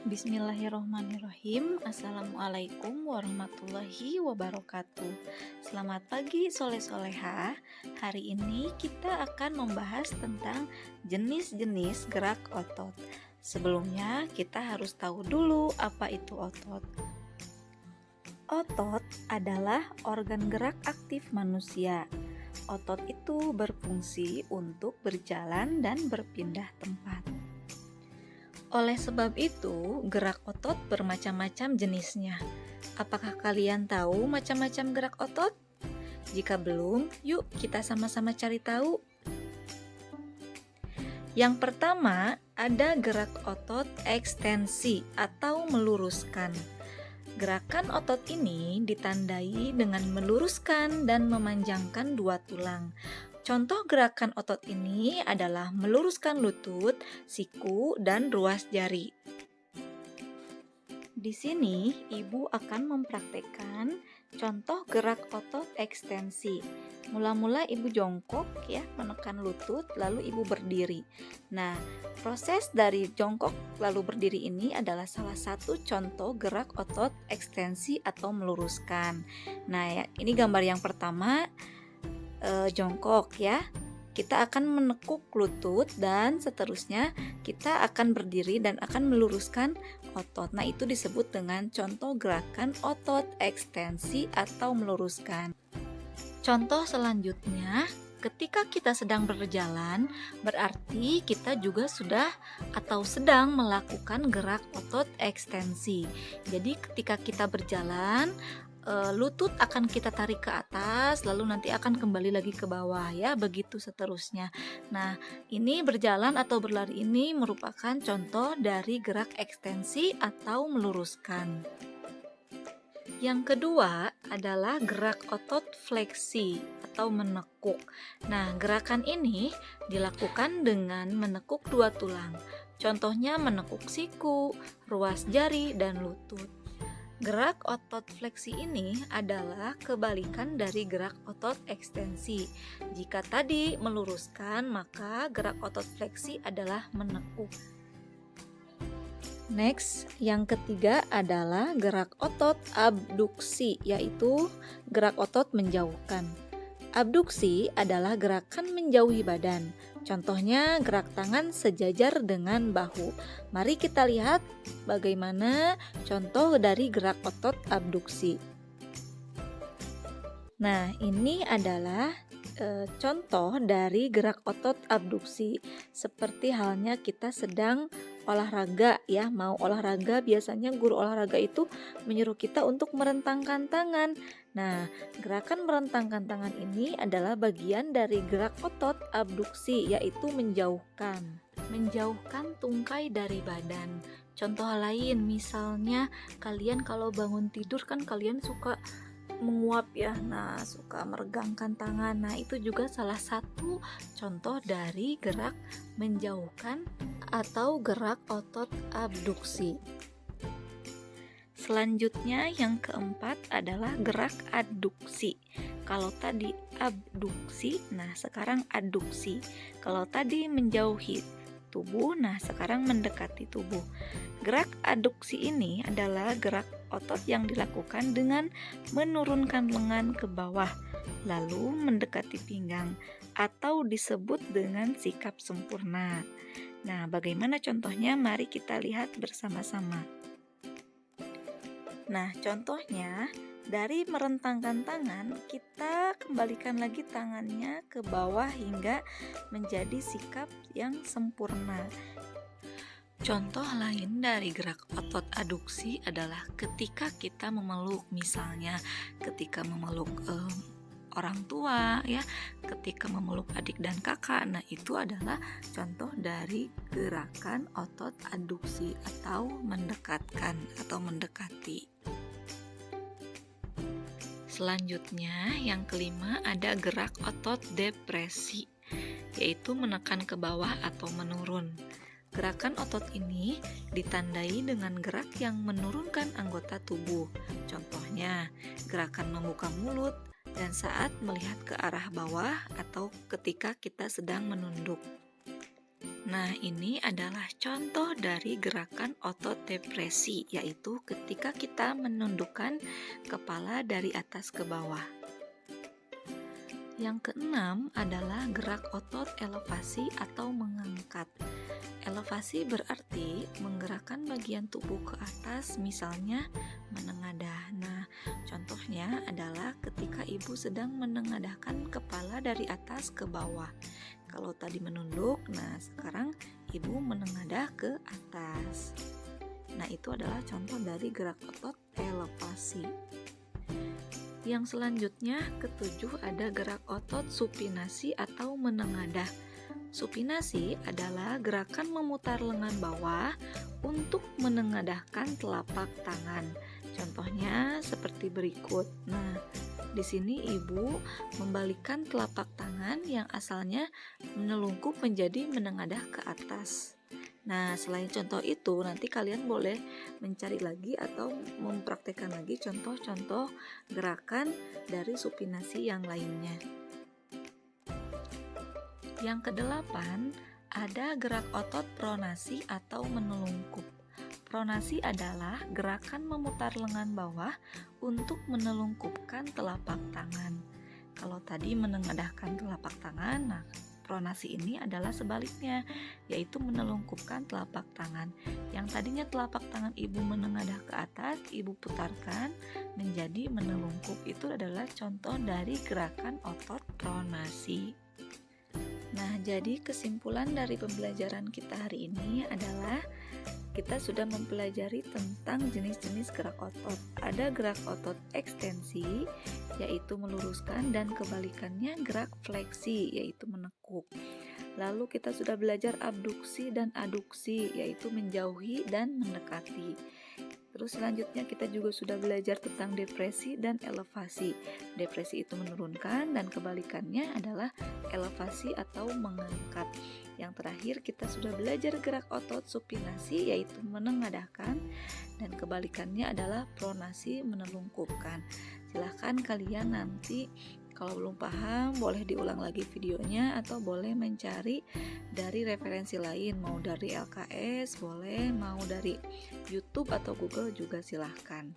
Bismillahirrohmanirrohim. Assalamualaikum warahmatullahi wabarakatuh. Selamat pagi soleh-soleha. Hari ini kita akan membahas tentang jenis-jenis gerak otot. Sebelumnya kita harus tahu dulu apa itu otot. Otot adalah organ gerak aktif manusia. Otot itu berfungsi untuk berjalan dan berpindah tempat. Oleh sebab itu, gerak otot bermacam-macam jenisnya. Apakah kalian tahu macam-macam gerak otot? Jika belum, yuk kita sama-sama cari tahu. Yang pertama, ada gerak otot ekstensi atau meluruskan. Gerakan otot ini ditandai dengan meluruskan dan memanjangkan dua tulang. Contoh gerakan otot ini adalah meluruskan lutut, siku, dan ruas jari. Di sini, ibu akan mempraktekkan contoh gerak otot ekstensi. Mula-mula ibu jongkok ya, menekan lutut, lalu ibu berdiri. Nah, proses dari jongkok lalu berdiri ini adalah salah satu contoh gerak otot ekstensi atau meluruskan. Nah, ya, ini gambar yang pertama. Jongkok ya, kita akan menekuk lutut dan seterusnya kita akan berdiri dan akan meluruskan otot. Nah, itu disebut dengan contoh gerakan otot ekstensi atau meluruskan. Contoh selanjutnya, ketika kita sedang berjalan, berarti kita juga sudah atau sedang melakukan gerak otot ekstensi. Jadi ketika kita berjalan, lutut akan kita tarik ke atas, lalu nanti akan kembali lagi ke bawah ya, begitu seterusnya. Nah, ini berjalan atau berlari ini merupakan contoh dari gerak ekstensi atau meluruskan. Yang kedua adalah gerak otot fleksi atau menekuk. Nah, gerakan ini dilakukan dengan menekuk dua tulang. Contohnya menekuk siku, ruas jari, dan lutut. Gerak otot fleksi ini adalah kebalikan dari gerak otot ekstensi. Jika tadi meluruskan, maka gerak otot fleksi adalah menekuk. Next, yang ketiga adalah gerak otot abduksi, yaitu gerak otot menjauhkan. Abduksi adalah gerakan menjauhi badan. Contohnya gerak tangan sejajar dengan bahu. Mari kita lihat bagaimana contoh dari gerak otot abduksi. Nah, ini adalah contoh dari gerak otot abduksi. Seperti halnya kita sedang olahraga ya, mau olahraga biasanya guru olahraga itu menyuruh kita untuk merentangkan tangan. Nah, gerakan merentangkan tangan ini adalah bagian dari gerak otot abduksi, yaitu menjauhkan tungkai dari badan. Contoh lain misalnya kalian kalau bangun tidur kan kalian suka menguap ya, nah suka meregangkan tangan. Nah, itu juga salah satu contoh dari gerak menjauhkan atau gerak otot abduksi. Selanjutnya yang keempat adalah gerak aduksi. Kalau tadi abduksi, nah sekarang aduksi. Kalau tadi menjauhi tubuh, nah sekarang mendekati tubuh. Gerak aduksi ini adalah gerak otot yang dilakukan dengan menurunkan lengan ke bawah lalu mendekati pinggang atau disebut dengan sikap sempurna. Nah, bagaimana contohnya? Mari kita lihat bersama-sama. Nah, contohnya dari merentangkan tangan, kita kembalikan lagi tangannya ke bawah hingga menjadi sikap yang sempurna. Contoh lain dari gerak otot aduksi adalah ketika kita memeluk, misalnya ketika memeluk orang tua ya, ketika memeluk adik dan kakak. Nah, itu adalah contoh dari gerakan otot aduksi atau mendekatkan atau mendekati. Selanjutnya yang kelima ada gerak otot depresi, yaitu menekan ke bawah atau menurun. Gerakan otot ini ditandai dengan gerak yang menurunkan anggota tubuh. Contohnya, gerakan membuka mulut dan saat melihat ke arah bawah atau ketika kita sedang menunduk. Nah, ini adalah contoh dari gerakan otot depresi, yaitu ketika kita menundukkan kepala dari atas ke bawah. Yang keenam adalah gerak otot elevasi atau mengangkat. Elevasi berarti menggerakkan bagian tubuh ke atas, misalnya menengadah. Nah, contohnya adalah ketika ibu sedang menengadahkan kepala dari atas ke bawah. Kalau tadi menunduk, nah sekarang ibu menengadah ke atas. Nah, itu adalah contoh dari gerak otot elevasi. Yang selanjutnya, ketujuh ada gerak otot supinasi atau menengadah. Supinasi adalah gerakan memutar lengan bawah untuk menengadahkan telapak tangan. Contohnya seperti berikut. Nah, di sini ibu membalikkan telapak tangan yang asalnya menelungkup menjadi menengadah ke atas. Nah, selain contoh itu, nanti kalian boleh mencari lagi atau mempraktekkan lagi contoh-contoh gerakan dari supinasi yang lainnya. Yang kedelapan, ada gerak otot pronasi atau menelungkup. Pronasi adalah gerakan memutar lengan bawah untuk menelungkupkan telapak tangan. Kalau tadi menengadahkan telapak tangan, nah pronasi ini adalah sebaliknya, yaitu menelungkupkan telapak tangan. Yang tadinya telapak tangan ibu menengadah ke atas, ibu putarkan menjadi menelungkup. Itu adalah contoh dari gerakan otot pronasi. Nah, jadi kesimpulan dari pembelajaran kita hari ini adalah kita sudah mempelajari tentang jenis-jenis gerak otot. Ada gerak otot ekstensi, yaitu meluruskan, dan kebalikannya gerak fleksi, yaitu menekuk. Lalu kita sudah belajar abduksi dan aduksi, yaitu menjauhi dan mendekati. Terus selanjutnya kita juga sudah belajar tentang depresi dan elevasi. Depresi itu menurunkan dan kebalikannya adalah elevasi atau mengangkat. Yang terakhir kita sudah belajar gerak otot supinasi, yaitu menengadahkan, dan kebalikannya adalah pronasi, menelungkupkan. Silahkan kalian nanti kalau belum paham boleh diulang lagi videonya atau boleh mencari dari referensi lain, mau dari LKS boleh, mau dari YouTube atau Google juga silahkan.